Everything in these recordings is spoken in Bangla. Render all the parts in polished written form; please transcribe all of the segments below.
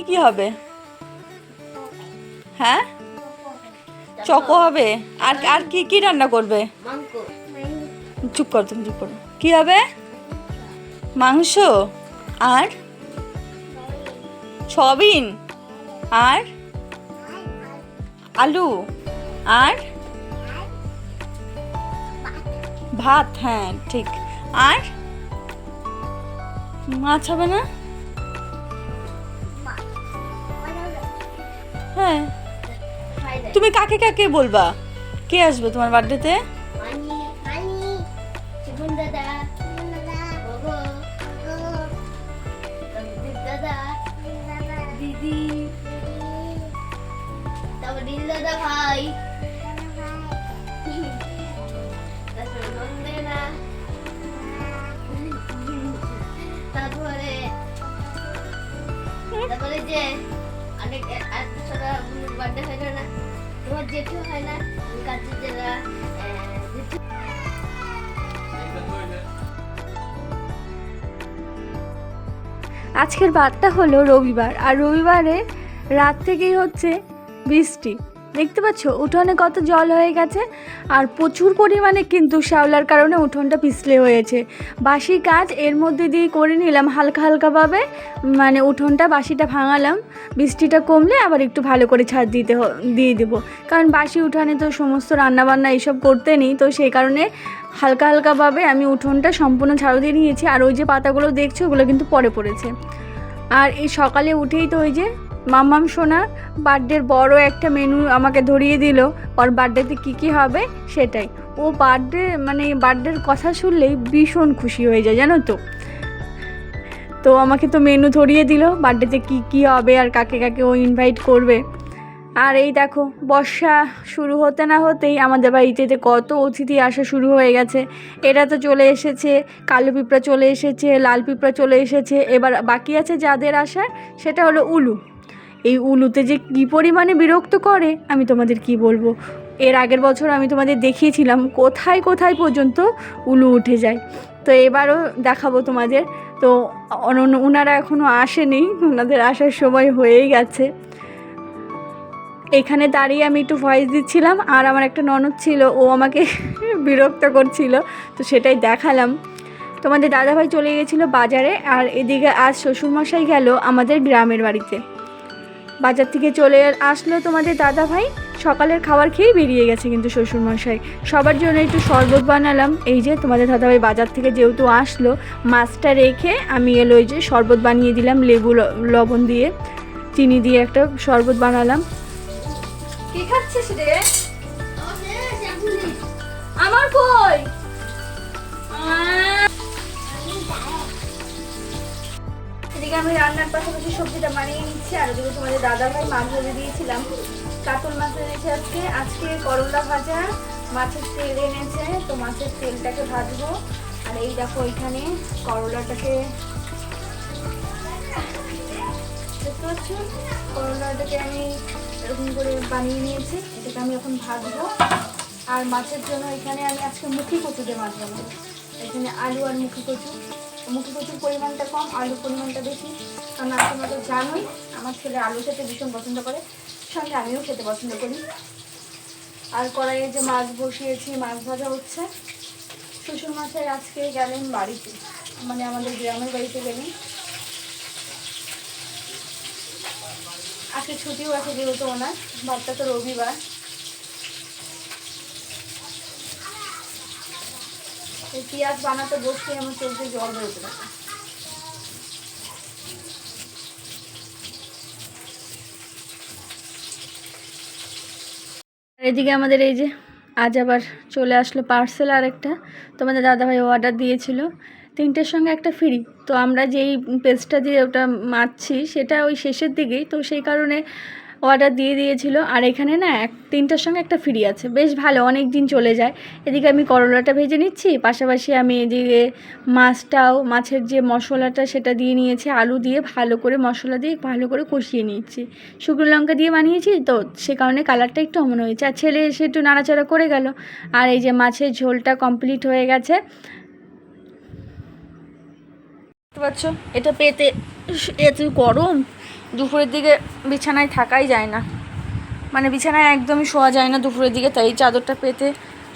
কি হবে? হ্যাঁ, চকো হবে। আর আর কি কি রান্না করবে? চুপ কর, তুমি চুপ করো। কি হবে? মাংস আর সয়াবিন আর আলু আর ভাত। হ্যাঁ ঠিক। আর মাছ হবে না? হ্যাঁ। তুমি কাকে কাকে বলবা? কে আসবে তোমার বার্থডেতে? দিদি, তারপর দাদা ভাই, তারপরে তারপরে যে অনেক ছোটা বার্থডে হয় না, তোমার জেঠু হয় না, কাছে যারা আজকের বারটা হলো রবিবার, আর রবিবারে রাত থেকেই হচ্ছে বৃষ্টি। দেখতে পাচ্ছ উঠোনে কত জল হয়ে গেছে, আর প্রচুর পরিমাণে কিন্তু শ্যাওলার কারণে উঠোনটা পিছলে হয়েছে। বাসি কাজ এর মধ্যে দিয়ে করে নিলাম হালকা হালকাভাবে, মানে উঠোনটা বাসিটা ভাঙালাম। বৃষ্টিটা কমলে আবার একটু ভালো করে ছাদ দিয়ে দেবো, কারণ বাসি উঠানে তো সমস্ত রান্নাবান্না এইসব করতে নেই, তো সেই কারণে হালকা হালকাভাবে আমি উঠোনটা সম্পূর্ণ ঝাড়ু দিয়ে নিয়েছি। আর ওই যে পাতাগুলো দেখছো ওগুলো কিন্তু পরে পড়েছে। আর এই সকালে উঠেই তো ওই যে মাম্মাম সোনা বার্থডের বড় একটা মেনু আমাকে ধরিয়ে দিল, ওর বার্থডেতে কী হবে সেটাই। ও বার্থডের কথা শুনলেই ভীষণ খুশি হয়ে যায় জানো তো। তো আমাকে তো মেনু ধরিয়ে দিল বার্থডেতে কী হবে আর কাকে কাকে ও ইনভাইট করবে। আর এই দেখো বর্ষা শুরু হতে না হতেই আমাদের বাড়িতে কত অতিথি আসা শুরু হয়ে গেছে। এরা তো চলে এসেছে, কালো পিঁপড়া চলে এসেছে, লাল পিঁপড়া চলে এসেছে। এবার বাকি আছে যাদের আসার, সেটা হলো উলু। এই উলুতে যে কী পরিমাণে বিরক্ত করে আমি তোমাদের কি বলবো। এর আগের বছর আমি তোমাদের দেখিয়েছিলাম কোথায় কোথায় পর্যন্ত উলু উঠে যায়, তো এবারও দেখাবো তোমাদের। তো ওনারা এখনও আসেনি, ওনাদের আসার সময় হয়েই গেছে। এখানে দাঁড়িয়ে আমি একটু ভয়েস দিচ্ছিলাম, আর আমার একটা ননদ ছিল, ও আমাকে বিরক্ত করছিল, তো সেটাই দেখালাম। তোমাদের দাদাভাই চলে গেছিলো বাজারে, আর এদিকে আজ শ্বশুরমশাই গেল আমাদের গ্রামের বাড়িতে। বাজার থেকে চলে আসলো তোমাদের দাদাভাই, সকালের খাবার খেয়েই বেরিয়ে গেছে কিন্তু শ্বশুরমশাই। সবার জন্য একটু শরবত বানালাম। এই যে তোমাদের দাদাভাই বাজার থেকে যেহেতু আসলো, মাছটা রেখে আমি ওই যে শরবত বানিয়ে দিলাম, লেবু লবণ দিয়ে চিনি দিয়ে একটা শরবত বানালাম। কি খাচ্ছিস রে? আমার কই? এদিকে আমি রান্নার পাশাপাশি সবজিটা বানিয়ে নিচ্ছি, আর ওদিকে তোমাদের দাদাভাই মাছ ভেজে দিয়েছিলাম, কাতল মাছ এনেছে আজকে করলা ভাজা, মাছের তেল এনেছে, তো মাছের তেলটাকে ভাজবো। আর এই দেখো এখানে করলাটাকে দেখতে পাচ্ছ, করলাটাকে আমি এরকম করে বানিয়ে নিয়েছি, এটাকে আমি এখন ভাজবো। আর মাছের জন্য এখানে আমি আজকে মুখি কচু দিয়ে মাছ বানাবো। এখানে আলু আর মুখি কচুর পরিমাণটা কম, আলুর পরিমাণটা বেশি, কারণ তোমরা তো জানোই আমার ছেলে আলু খেতে ভীষণ পছন্দ করে, সঙ্গে আমিও খেতে পছন্দ করি। আর কড়াইয়ে যে মাছ বসিয়েছি, মাছ ভাজা হচ্ছে। শ্বশুরমশাই আজকে গেলেন বাড়িতে, মানে আমাদের গ্রামের বাড়িতে গেলেন। আজকে ছুটিও আছে যেহেতু ওনার, বারটা তো রবিবার। এই পেঁয়াজ বানাতে বসতে আমার চোখ দিয়ে জল বেরোতে থাকে। এদিকে আমাদের এই যে আজ আবার চলে আসলো পার্সেল আর একটা, তোমাদের দাদাভাই অর্ডার দিয়েছিল 3টের সঙ্গে একটা ফ্রি। তো আমরা যেই পেজটা দিয়ে ওটা মারছি সেটা ওই শেষের দিকেই, তো সেই কারণে অর্ডার দিয়ে দিয়েছিল। আর এখানে না 3টার সঙ্গে একটা ফ্রি আছে, বেশ ভালো, অনেক দিন চলে যায়। এদিকে আমি করলাটা ভেজে নিচ্ছি, পাশাপাশি আমি এদিকে মাছের যে মশলাটা সেটা দিয়ে নিয়েছি, আলু দিয়ে ভালো করে মশলা দিয়ে ভালো করে কষিয়ে নিচ্ছি। শুকনো লঙ্কা দিয়ে বানিয়েছি তো সে কারণে কালারটা একটু অমন হয়েছে। আর ছেলে এসে একটু নাড়াচাড়া করে গেল। আর এই যে মাছের ঝোলটা কমপ্লিট হয়ে গেছে। দেখতে পাচ্ছ এটা পেতে এত গরম, দুপুরের দিকে বিছানায় থাকাই যায় না, মানে বিছানায় একদমই শোয়া যায় না দুপুরের দিকে, তাই চাদরটা পেতে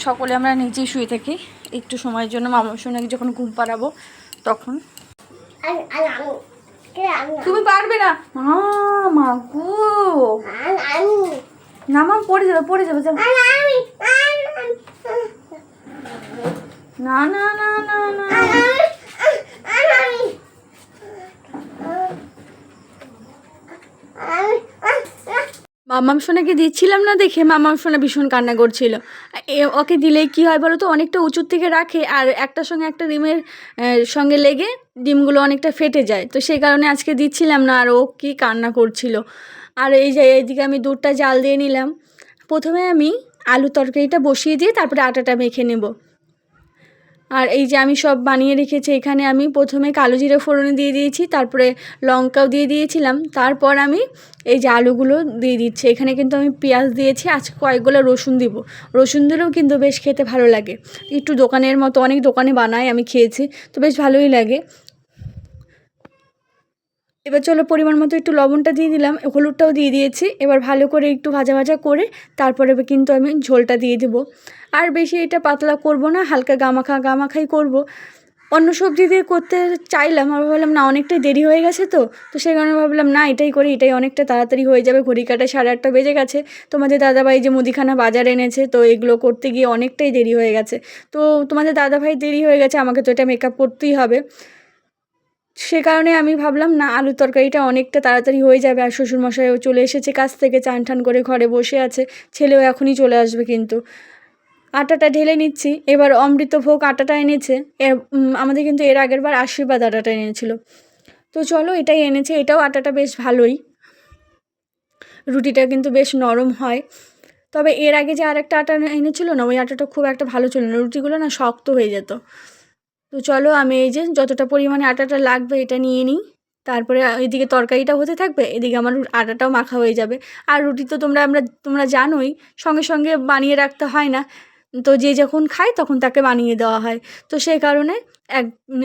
সকলে আমরা নিচেই শুয়ে থাকি একটু সময়ের জন্য। মামা সোনাকে যখন ঘুম পাড়াবো তখন। তুমি পারবে না মা গো, না মা পড়ে যাবে পড়ে যাবে। না না না না না মামাম সোনাকে দিচ্ছিলাম না দেখে মামাম সোনা ভীষণ কান্না করছিল। ওকে দিলেই কী হয় বলো তো, অনেকটা উঁচুর থেকে রাখে আর একটার সঙ্গে একটা ডিমের সঙ্গে লেগে ডিমগুলো অনেকটা ফেটে যায়, তো সেই কারণে আজকে দিচ্ছিলাম না। আর ও কি কান্না করছিল। আর এই যে এইদিকে আমি দুধটা জাল দিয়ে নিলাম। প্রথমে আমি আলু তরকারিটা বসিয়ে দিয়ে তারপরে আটাটা মেখে নেব। আর এই যে আমি সব বানিয়ে রেখেছি, এখানে আমি প্রথমে কালো জিরে ফোড়নে দিয়ে দিয়েছি, তারপরে লঙ্কাও দিয়ে দিয়েছিলাম, তারপর আমি এই যে আলুগুলো দিয়ে দিচ্ছি। এখানে কিন্তু আমি পেঁয়াজ দিয়েছি, আজকে কয়েকগুলো রসুন দিব। রসুন দিলেও কিন্তু বেশ খেতে ভালো লাগে, একটু দোকানের মতো, অনেক দোকানে বানায়, আমি খেয়েছি তো বেশ ভালোই লাগে। এবার চলো পরিমাণ মতো একটু লবণটা দিয়ে দিলাম, হলুদটাও দিয়ে দিয়েছি। এবার ভালো করে একটু ভাজা ভাজা করে তারপরে কিন্তু আমি ঝোলটা দিয়ে দেবো। আর বেশি এটা পাতলা করব না, হালকা গামাখাই করব। অন্য সবজি দিয়ে করতে চাইলাম, আর ভাবলাম না অনেকটাই দেরি হয়ে গেছে, তো সেই কারণে ভাবলাম না এটাই করি, এটাই অনেকটা তাড়াতাড়ি হয়ে যাবে। ঘড়ি কাটায় 8:30 বেজে গেছে। তোমাদের দাদাভাই যে মুদিখানা বাজার এনেছে, তো এগুলো করতে গিয়ে অনেকটাই দেরি হয়ে গেছে। তো তোমাদের দাদাভাই দেরি হয়ে গেছে, আমাকে তো এটা মেকআপ করতেই হবে। সে কারণে আমি ভাবলাম না আলুর তরকারিটা অনেকটা তাড়াতাড়ি হয়ে যাবে। আর শ্বশুরমশাইও চলে এসেছে কাজ থেকে, চান ঠান করে ঘরে বসে আছে, ছেলেও এখনই চলে আসবে। কিন্তু আটাটা ঢেলে নিচ্ছি। এবার অমৃতভোগ আটাটা এনেছে, আমাদের কিন্তু এর আগের বার আশীর্বাদ আটাটা এনেছিল। তো চলো এটাই এনেছে, এটাও আটাটা বেশ ভালোই, রুটিটা কিন্তু বেশ নরম হয়। তবে এর আগে যে আরেকটা আটা এনেছিল না, ওই আটাটা খুব একটা ভালো ছিল না, রুটিগুলো না শক্ত হয়ে যেত। তো চলো আমি এই যে যতটা পরিমাণে আটাটা লাগবে এটা নিয়ে নিই, তারপরে এদিকে তরকারিটা হতে থাকবে, এদিকে আমার আটাটাও মাখা হয়ে যাবে। আর রুটি তো তোমরা জানোই সঙ্গে সঙ্গে বানিয়ে রাখতে হয় না, তো যে যখন খায় তখন তাকে বানিয়ে দেওয়া হয়। তো সেই কারণে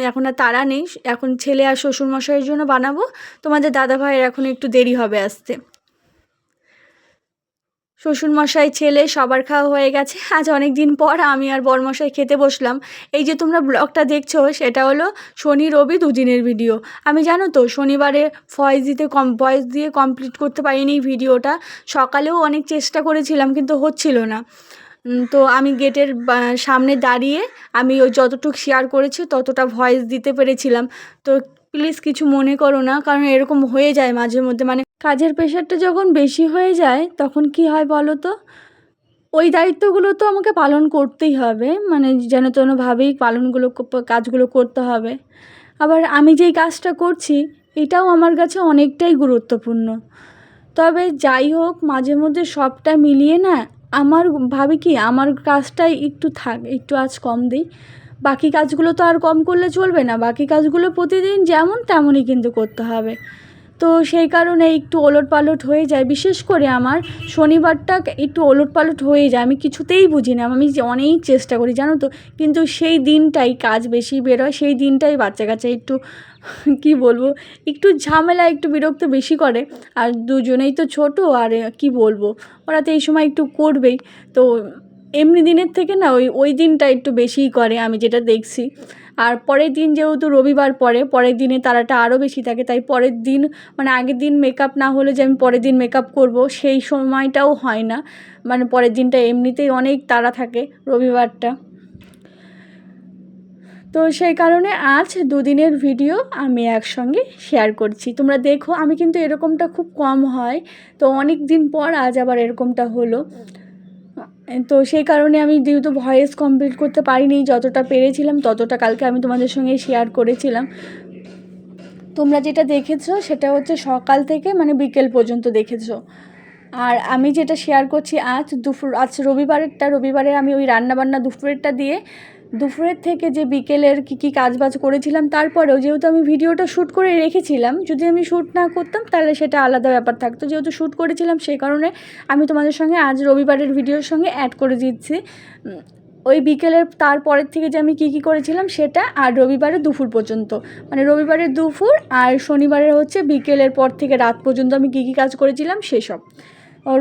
এখন আর তাড়া নেই, এখন ছেলে আর শ্বশুরমশাইয়ের জন্য বানাবো। তোমাদের দাদাভাইয়ের এখন একটু দেরি হবে আসতে। শ্বশুরমশাই ছেলে সবার খাওয়া হয়ে গেছে। আজ অনেক দিন পর আমি আর বরমশাই খেতে বসলাম। এই যে তোমরা ব্লগটা দেখছো, সেটা হলো শনি রবি দুদিনের ভিডিও। আমি জানো তো শনিবারে ভয়েস দিয়ে কমপ্লিট করতে পারিনি ভিডিওটা। সকালেও অনেক চেষ্টা করেছিলাম কিন্তু হচ্ছিল না। তো আমি গেটের সামনে দাঁড়িয়ে আমি ওই যতটুকু শেয়ার করেছি ততটা ভয়েস দিতে পেরেছিলাম। তো প্লিজ কিছু মনে করো না, কারণ এরকম হয়ে যায় মাঝে মধ্যে, মানে কাজের প্রেশারটা যখন বেশি হয়ে যায় তখন কি হয় বলো তো, ওই দায়িত্বগুলো তো আমাকে পালন করতেই হবে, মানে যেন তেনভাবেই কাজগুলো করতে হবে। আবার আমি যেই কাজটা করছি এটাও আমার কাছে অনেকটাই গুরুত্বপূর্ণ। তবে যাই হোক, মাঝে মধ্যে সবটা মিলিয়ে না আমার ভাবি কি আমার কাজটাই একটু থাক, একটু আজ কম দিই, বাকি কাজগুলো তো আর কম করলে চলবে না, বাকি কাজগুলো প্রতিদিন যেমন তেমনই কিন্তু করতে হবে। তো সেই কারণে একটু ওলটপালট হয়ে যায়, বিশেষ করে আমার শনিবারটা একটু ওলটপালট হয়ে যায়। আমি কিছুতেই বুঝি না, আমি যে অনেক চেষ্টা করি জানো তো, কিন্তু সেই দিনটাই কাজ বেশি বেরোয়, সেই দিনটাই বাচ্চা কাচ্চা একটু কি বলবো, একটু ঝামেলা, একটু বিরক্ত বেশি করে। আর দুজনেই তো ছোটো, আর কি বলবো, ওরা তো এই সময় একটু করবেই। তো এমনি দিনের থেকে না ওই দিনটা একটু বেশিই করে, আমি যেটা দেখছি। আর পরের দিন যেহেতু রবিবার পরের দিনে তাড়াটা আরও বেশি থাকে, তাই পরের দিন মানে আগের দিন মেকআপ না হলে যে আমি পরের দিন মেকআপ করব সেই সময়টাও হয় না, মানে পরের দিনটা এমনিতেই অনেক তাড়া থাকে রবিবারটা। তো সেই কারণে আজ দুদিনের ভিডিও আমি একসঙ্গে শেয়ার করছি, তোমরা দেখো। আমি কিন্তু এরকমটা খুব কম হয়, তো অনেক দিন পর আজ আবার এরকমটা হলো। তো সেই কারণে আমি যেহেতু ভয়েস কমপ্লিট করতে পারিনি, যতটা পেরেছিলাম ততটা কালকে আমি তোমাদের সঙ্গে শেয়ার করেছিলাম। তোমরা যেটা দেখেছো সেটা হচ্ছে সকাল থেকে মানে বিকেল পর্যন্ত দেখেছো। আর আমি যেটা শেয়ার করছি আজ রবিবারে আমি ওই রান্নাবান্না দুপুরেরটা দিয়ে, দুপুরের থেকে যে বিকেলের কী কাজবাজ করেছিলাম, তারপরেও যেহেতু আমি ভিডিওটা শ্যুট করে রেখেছিলাম, যদি আমি শ্যুট না করতাম তাহলে সেটা আলাদা ব্যাপার থাকতো। যেহেতু শ্যুট করেছিলাম সেই কারণে আমি তোমাদের সঙ্গে আজ রবিবারের ভিডিওর সঙ্গে অ্যাড করে দিচ্ছি। ওই বিকেলের তারপরের থেকে যে আমি কী করেছিলাম সেটা, আর রবিবারের দুপুর পর্যন্ত, মানে রবিবারের দুপুর আর শনিবারের হচ্ছে বিকেলের পর থেকে রাত পর্যন্ত আমি কী কাজ করেছিলাম সেসব।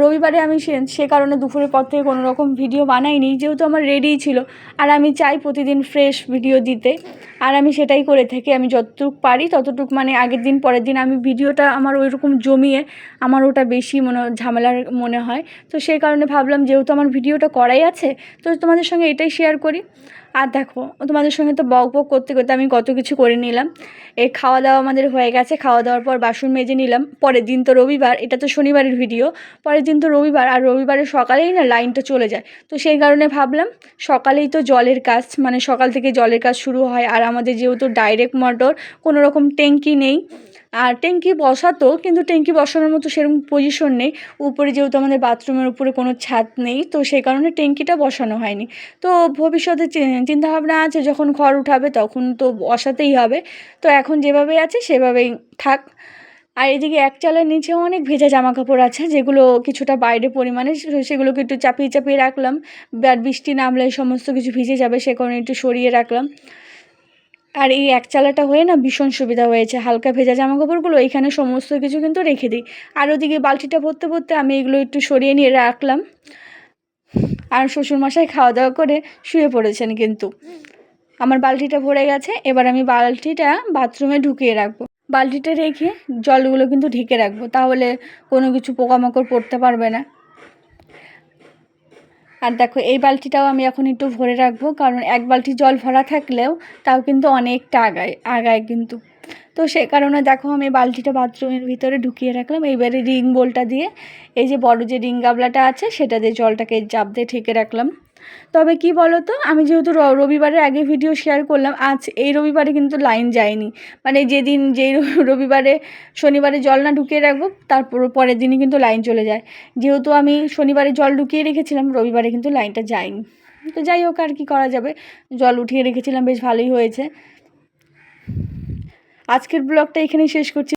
রবিবারে আমি সে কারণে দুপুরের পর থেকে কোনো রকম ভিডিও বানাইনি, যেহেতু আমার রেডিই ছিল। আর আমি চাই প্রতিদিন ফ্রেশ ভিডিও দিতে, আর আমি সেটাই করে থাকি। আমি যতটুকু পারি ততটুকু, মানে আগের দিন পরের দিন আমি ভিডিওটা আমার ওইরকম জমিয়ে আমার ওটা বেশি ঝামেলার মনে হয়। তো সেই কারণে ভাবলাম যেহেতু আমার ভিডিওটা করাই আছে, তো তোমাদের সঙ্গে এটাই শেয়ার করি। আর দেখো, তোমাদের সঙ্গে তো বক করতে করতে আমি কত কিছু করে নিলাম। এই খাওয়া দাওয়া আমাদের হয়ে গেছে, খাওয়া দাওয়ার পর বাসন মেজে নিলাম। পরের দিন তো রবিবার, এটা তো শনিবারের ভিডিও, পরের দিন তো রবিবার, আর রবিবারের সকালেই না লাইনটা চলে যায়। তো সেই কারণে ভাবলাম সকালেই তো জলের কাজ, মানে সকাল থেকে জলের কাজ শুরু হয়। আর আমাদের যেহেতু ডাইরেক্ট মোটর, কোনো রকম ট্যাঙ্কি নেই, আর ট্যাঙ্কি বসাতো কিন্তু ট্যাঙ্কি বসানোর মতো সেরকম পজিশন নেই। উপরে যেহেতু আমাদের বাথরুমের উপরে কোনো ছাদ নেই, তো সেই কারণে ট্যাঙ্কিটা বসানো হয়নি। তো ভবিষ্যতে চিন্তাভাবনা আছে, যখন ঘর উঠাবে তখন তো বসাতেই হবে। তো এখন যেভাবে আছে সেভাবেই থাক। আর এদিকে এক চালের নিচে অনেক ভেজা জামা কাপড় আছে, যেগুলো কিছুটা বাইরে পরিমাণে, সেগুলোকে একটু চাপিয়ে চাপিয়ে রাখলাম। আর বৃষ্টি নামলে সমস্ত কিছু ভিজে যাবে, সে কারণে একটু সরিয়ে রাখলাম। আর এই এক চালাটা হয়ে না ভীষণ সুবিধা হয়েছে, হালকা ভেজা জামা কাপড়গুলো এইখানে সমস্ত কিছু কিন্তু রেখে দিই। আর ওদিকে বালতিটা ভরতে ভরতে আমি এগুলো একটু সরিয়ে নিয়ে রাখলাম। আর শ্বশুরমশাই খাওয়া দাওয়া করে শুয়ে পড়েছেন কিন্তু। আমার বালতিটা ভরে গেছে, এবার আমি বালতিটা বাথরুমে ঢুকিয়ে রাখবো। বালতিটা রেখে জলগুলো কিন্তু ঢেকে রাখবো, তাহলে কোনো কিছু পোকামাকড় পড়তে পারবে না। আর দেখো, এই বালতিটাও আমি এখন একটু ভরে রাখবো, কারণ এক বালতি জল ভরা থাকলেও তাও কিন্তু অনেকটা আগায় কিন্তু। তো সে কারণে দেখো আমি বালতিটা বাথরুমের ভিতরে ঢুকিয়ে রাখলাম। এইবারে রিং বোলটা দিয়ে, এই যে বড় যে রিং গাবলাটা আছে সেটা দিয়ে জলটাকে চাপ দিয়ে ঢেকে রাখলাম। তবে কি বলো তো, আমি যেহেতু রবিবারের আগে ভিডিও শেয়ার করলাম, আজ এই রবিবারে কিন্তু লাইন যায়নি। মানে যেই রবিবারে শনিবারে জল না ঢুকিয়ে রাখবো, তারপর পরের দিনই কিন্তু লাইন চলে যায়। যেহেতু আমি শনিবারে জল ঢুকিয়ে রেখেছিলাম, রবিবারে কিন্তু লাইনটা যায়নি। তো যাই হোক, আর কি করা যাবে, জল উঠিয়ে রেখেছিলাম, বেশ ভালোই হয়েছে। আজকের ব্লগটা এখানেই শেষ করছি।